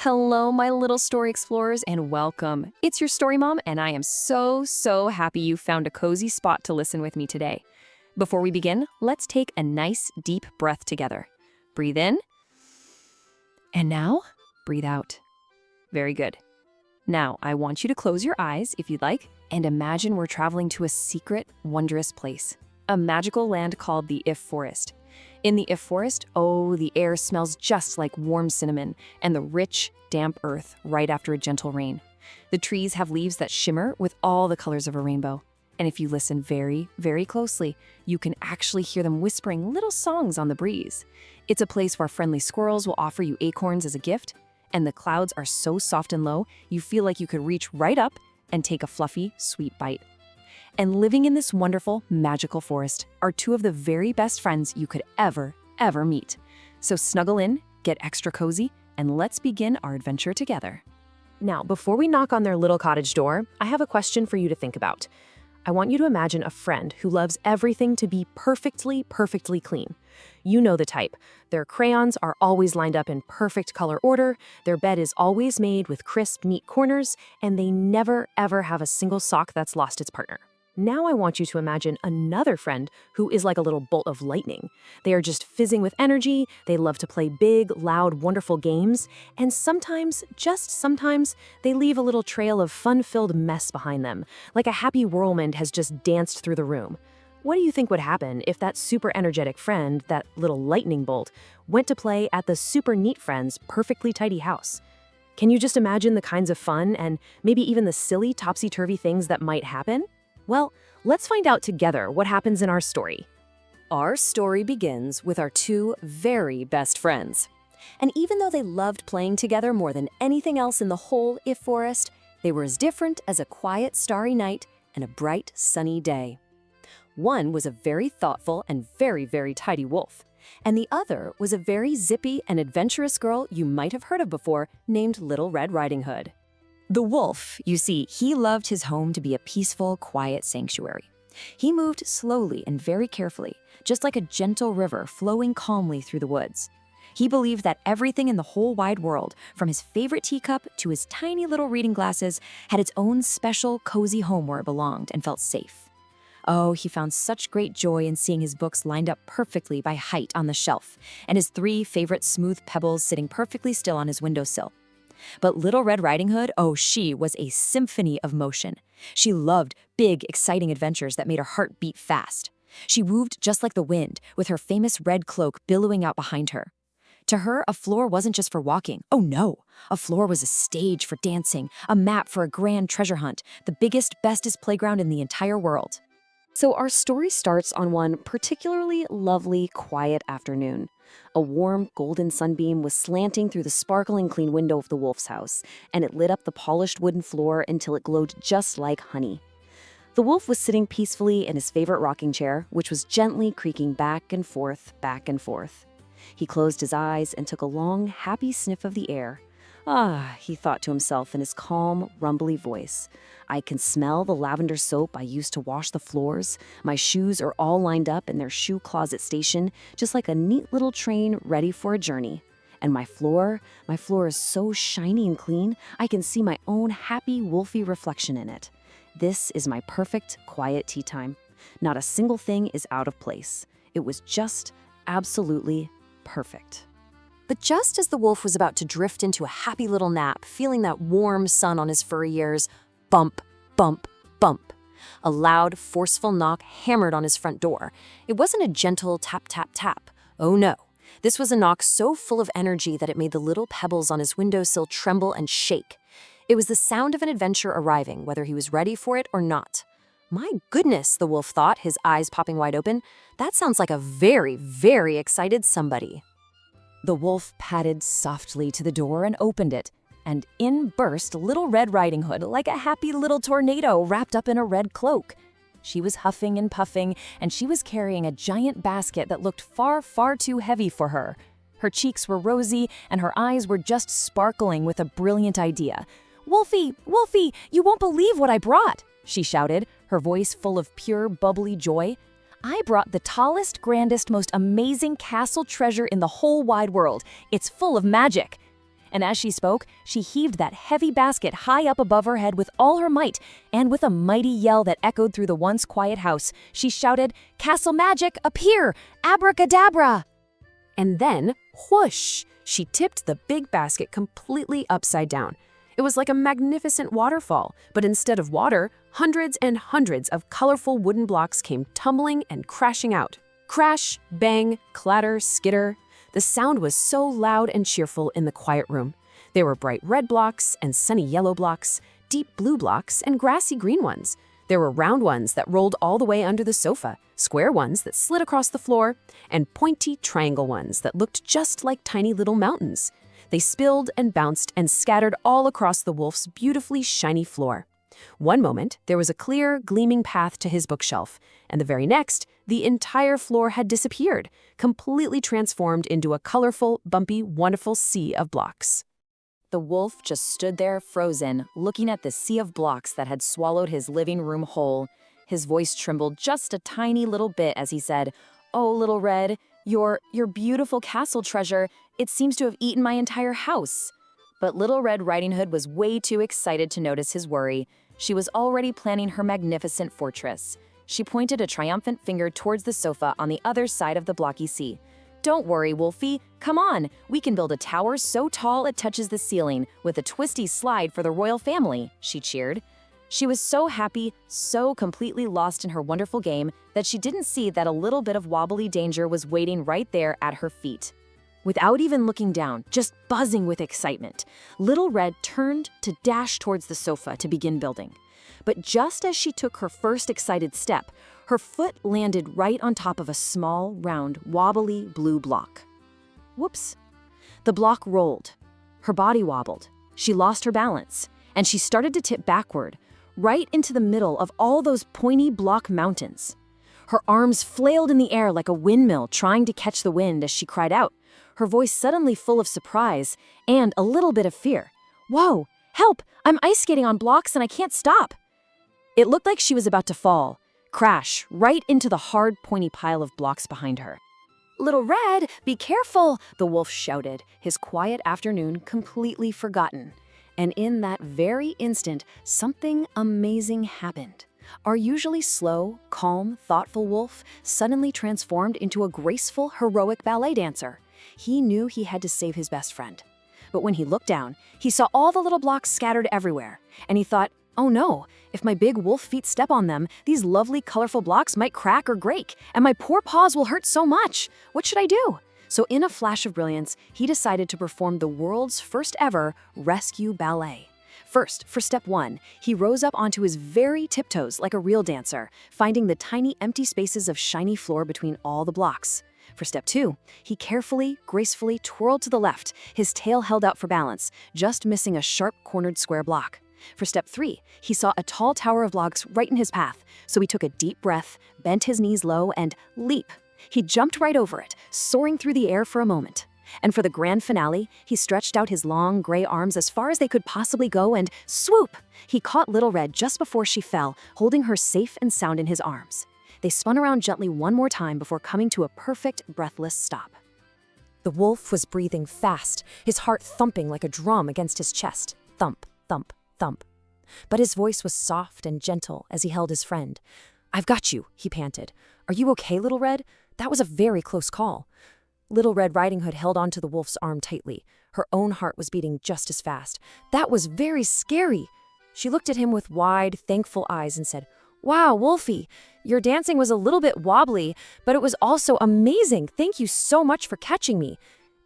Hello, my little story explorers, and welcome. It's your story mom, and I am so happy you found a cozy spot to listen with me today. Before we begin, let's take a nice deep breath together. Breathe in, and now breathe out. Very good. Now, I want you to close your eyes, if you'd like, and imagine we're traveling to a secret, wondrous place, a magical land called the If Forest. In the If Forest, the air smells just like warm cinnamon and the rich, damp earth right after a gentle rain. The trees have leaves that shimmer with all the colors of a rainbow. And if you listen very closely, you can actually hear them whispering little songs on the breeze. It's a place where friendly squirrels will offer you acorns as a gift, and the clouds are so soft and low, you feel like you could reach right up and take a fluffy, sweet bite. And living in this wonderful, magical forest are two of the very best friends you could ever meet. So snuggle in, get extra cozy, and let's begin our adventure together. Now, before we knock on their little cottage door, I have a question for you to think about. I want you to imagine a friend who loves everything to be perfectly clean. You know the type. Their crayons are always lined up in perfect color order, their bed is always made with crisp, neat corners, and they never ever have a single sock that's lost its partner. Now I want you to imagine another friend who is like a little bolt of lightning. They are just fizzing with energy, they love to play big, loud, wonderful games, and sometimes, just sometimes, they leave a little trail of fun-filled mess behind them, like a happy whirlwind has just danced through the room. What do you think would happen if that super energetic friend, that little lightning bolt, went to play at the super neat friend's perfectly tidy house? Can you just imagine the kinds of fun and maybe even the silly topsy-turvy things that might happen? Well, let's find out together what happens in our story. Our story begins with our two very best friends. And even though they loved playing together more than anything else in the whole If Forest, they were as different as a quiet, starry night and a bright, sunny day. One was a very thoughtful and very tidy wolf, and the other was a very zippy and adventurous girl you might have heard of before named Little Red Riding Hood. The wolf, you see, he loved his home to be a peaceful, quiet sanctuary. He moved slowly and very carefully, just like a gentle river flowing calmly through the woods. He believed that everything in the whole wide world, from his favorite teacup to his tiny little reading glasses, had its own special, cozy home where it belonged and felt safe. Oh, he found such great joy in seeing his books lined up perfectly by height on the shelf, and his 3 favorite smooth pebbles sitting perfectly still on his windowsill. But Little Red Riding Hood, she was a symphony of motion. She loved big, exciting adventures that made her heart beat fast. She moved just like the wind, with her famous red cloak billowing out behind her. To her, a floor wasn't just for walking. Oh no! A floor was a stage for dancing, a map for a grand treasure hunt, the biggest, bestest playground in the entire world. So our story starts on one particularly lovely, quiet afternoon. A warm, golden sunbeam was slanting through the sparkling clean window of the wolf's house, and it lit up the polished wooden floor until it glowed just like honey. The wolf was sitting peacefully in his favorite rocking chair, which was gently creaking back and forth. He closed his eyes and took a long, happy sniff of the air. He thought to himself in his calm, rumbly voice. I can smell the lavender soap I used to wash the floors. My shoes are all lined up in their shoe closet station, just like a neat little train ready for a journey. And my floor is so shiny and clean, I can see my own happy, wolfy reflection in it. This is my perfect, quiet tea time. Not a single thing is out of place. It was just absolutely perfect. But just as the wolf was about to drift into a happy little nap, feeling that warm sun on his furry ears, bump, bump, bump. A loud, forceful knock hammered on his front door. It wasn't a gentle tap, tap, tap. Oh no. This was a knock so full of energy that it made the little pebbles on his windowsill tremble and shake. It was the sound of an adventure arriving, whether he was ready for it or not. My goodness, the wolf thought, his eyes popping wide open. That sounds like a very excited somebody. The wolf padded softly to the door and opened it, and in burst Little Red Riding Hood like a happy little tornado wrapped up in a red cloak. She was huffing and puffing, and she was carrying a giant basket that looked far too heavy for her. Her cheeks were rosy, and her eyes were just sparkling with a brilliant idea. "Wolfie, Wolfie, you won't believe what I brought!" she shouted, her voice full of pure, bubbly joy. "I brought the tallest, grandest, most amazing castle treasure in the whole wide world. It's full of magic." And as she spoke, she heaved that heavy basket high up above her head with all her might, and with a mighty yell that echoed through the once quiet house, she shouted, "Castle magic, appear! Abracadabra!" And then, whoosh, she tipped the big basket completely upside down. It was like a magnificent waterfall, but instead of water, hundreds and hundreds of colorful wooden blocks came tumbling and crashing out. Crash, bang, clatter, skitter. The sound was so loud and cheerful in the quiet room. There were bright red blocks and sunny yellow blocks, deep blue blocks and grassy green ones. There were round ones that rolled all the way under the sofa, square ones that slid across the floor, and pointy triangle ones that looked just like tiny little mountains. They spilled and bounced and scattered all across the wolf's beautifully shiny floor. One moment, there was a clear, gleaming path to his bookshelf, and the very next, the entire floor had disappeared, completely transformed into a colorful, bumpy, wonderful sea of blocks. The wolf just stood there frozen, looking at the sea of blocks that had swallowed his living room whole. His voice trembled just a tiny little bit as he said, "Oh, Little Red, your beautiful castle treasure, it seems to have eaten my entire house." But Little Red Riding Hood was way too excited to notice his worry. She was already planning her magnificent fortress. She pointed a triumphant finger towards the sofa on the other side of the blocky sea. "Don't worry, Wolfie. Come on. We can build a tower so tall it touches the ceiling, with a twisty slide for the royal family," she cheered. She was so happy, so completely lost in her wonderful game, that she didn't see that a little bit of wobbly danger was waiting right there at her feet. Without even looking down, just buzzing with excitement, Little Red turned to dash towards the sofa to begin building. But just as she took her first excited step, her foot landed right on top of a small, round, wobbly blue block. Whoops. The block rolled. Her body wobbled. She lost her balance, and she started to tip backward, right into the middle of all those pointy block mountains. Her arms flailed in the air like a windmill trying to catch the wind as she cried out, her voice suddenly full of surprise and a little bit of fear. "Whoa! Help! I'm ice skating on blocks and I can't stop!" It looked like she was about to fall, crash right into the hard, pointy pile of blocks behind her. "Little Red, be careful!" the wolf shouted, his quiet afternoon completely forgotten. And in that very instant, something amazing happened. Our usually slow, calm, thoughtful wolf suddenly transformed into a graceful, heroic ballet dancer. He knew he had to save his best friend. But when he looked down, he saw all the little blocks scattered everywhere, and he thought, "Oh no, if my big wolf feet step on them, these lovely, colorful blocks might crack or break, and my poor paws will hurt so much. What should I do?" So in a flash of brilliance, he decided to perform the world's first ever rescue ballet. First, for step 1, he rose up onto his very tiptoes like a real dancer, finding the tiny empty spaces of shiny floor between all the blocks. For step 2, he carefully, gracefully twirled to the left, his tail held out for balance, just missing a sharp-cornered square block. For step 3, he saw a tall tower of blocks right in his path, so he took a deep breath, bent his knees low, and leap. He jumped right over it, soaring through the air for a moment. And for the grand finale, he stretched out his long, gray arms as far as they could possibly go and swoop! He caught Little Red just before she fell, holding her safe and sound in his arms. They spun around gently one more time before coming to a perfect, breathless stop. The wolf was breathing fast, his heart thumping like a drum against his chest. Thump, thump, thump. But his voice was soft and gentle as he held his friend. "I've got you," he panted. "Are you okay, Little Red? That was a very close call." Little Red Riding Hood held onto the wolf's arm tightly. Her own heart was beating just as fast. "That was very scary." She looked at him with wide, thankful eyes and said, "Wow, Wolfie, your dancing was a little bit wobbly, but it was also amazing. Thank you so much for catching me."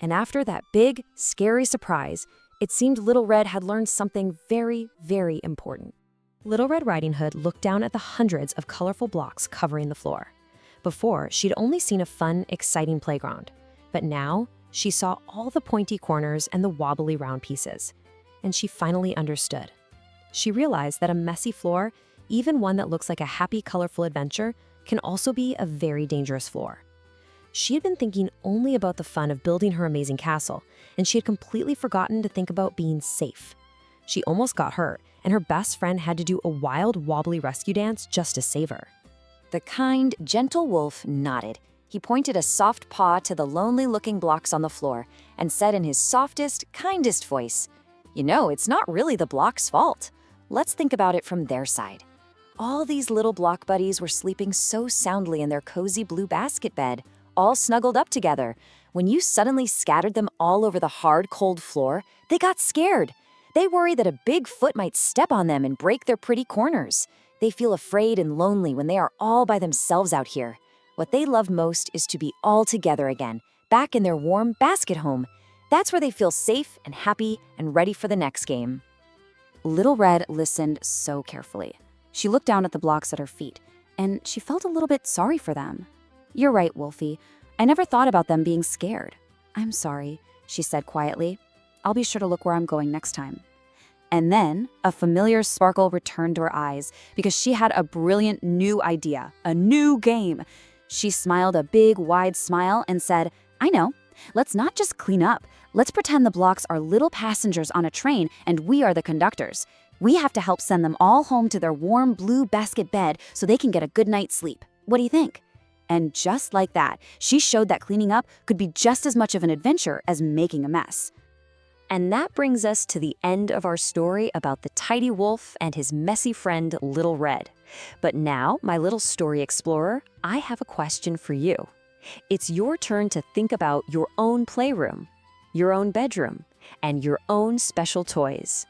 And after that big, scary surprise, it seemed Little Red had learned something very, very important. Little Red Riding Hood looked down at the hundreds of colorful blocks covering the floor. Before, she'd only seen a fun, exciting playground. But now, she saw all the pointy corners and the wobbly round pieces. And she finally understood. She realized that a messy floor, even one that looks like a happy, colorful adventure, can also be a very dangerous floor. She had been thinking only about the fun of building her amazing castle, and she had completely forgotten to think about being safe. She almost got hurt, and her best friend had to do a wild, wobbly rescue dance just to save her. The kind, gentle wolf nodded. He pointed a soft paw to the lonely-looking blocks on the floor and said in his softest, kindest voice, "You know, it's not really the blocks' fault. Let's think about it from their side. All these little block buddies were sleeping so soundly in their cozy blue basket bed, all snuggled up together. When you suddenly scattered them all over the hard, cold floor, they got scared. They worry that a big foot might step on them and break their pretty corners. They feel afraid and lonely when they are all by themselves out here. What they love most is to be all together again, back in their warm basket home. That's where they feel safe and happy and ready for the next game." Little Red listened so carefully. She looked down at the blocks at her feet, and she felt a little bit sorry for them. "You're right, Wolfie. I never thought about them being scared. I'm sorry," she said quietly. "I'll be sure to look where I'm going next time." And then a familiar sparkle returned to her eyes because she had a brilliant new idea, a new game. She smiled a big, wide smile and said, "I know. Let's not just clean up. Let's pretend the blocks are little passengers on a train and we are the conductors. We have to help send them all home to their warm blue basket bed so they can get a good night's sleep. What do you think?" And just like that, she showed that cleaning up could be just as much of an adventure as making a mess. And that brings us to the end of our story about the tidy wolf and his messy friend, Little Red. But now, my little story explorer, I have a question for you. It's your turn to think about your own playroom, your own bedroom, and your own special toys.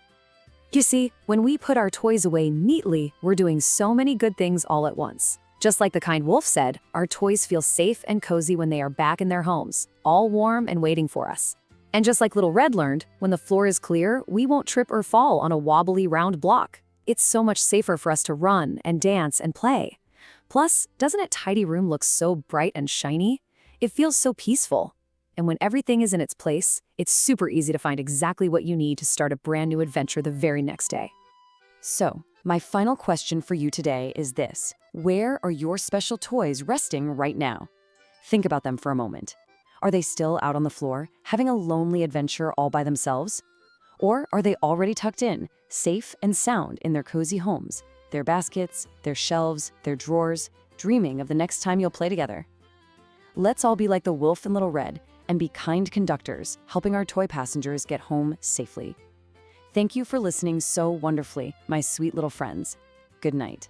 You see, when we put our toys away neatly, we're doing so many good things all at once. Just like the kind wolf said, our toys feel safe and cozy when they are back in their homes, all warm and waiting for us. And just like Little Red learned, when the floor is clear, we won't trip or fall on a wobbly round block. It's so much safer for us to run and dance and play. Plus, doesn't a tidy room look so bright and shiny? It feels so peaceful. And when everything is in its place, it's super easy to find exactly what you need to start a brand new adventure the very next day. So, my final question for you today is this: where are your special toys resting right now? Think about them for a moment. Are they still out on the floor, having a lonely adventure all by themselves? Or are they already tucked in, safe and sound in their cozy homes, their baskets, their shelves, their drawers, dreaming of the next time you'll play together? Let's all be like the wolf and Little Red and be kind conductors, helping our toy passengers get home safely. Thank you for listening so wonderfully, my sweet little friends. Good night.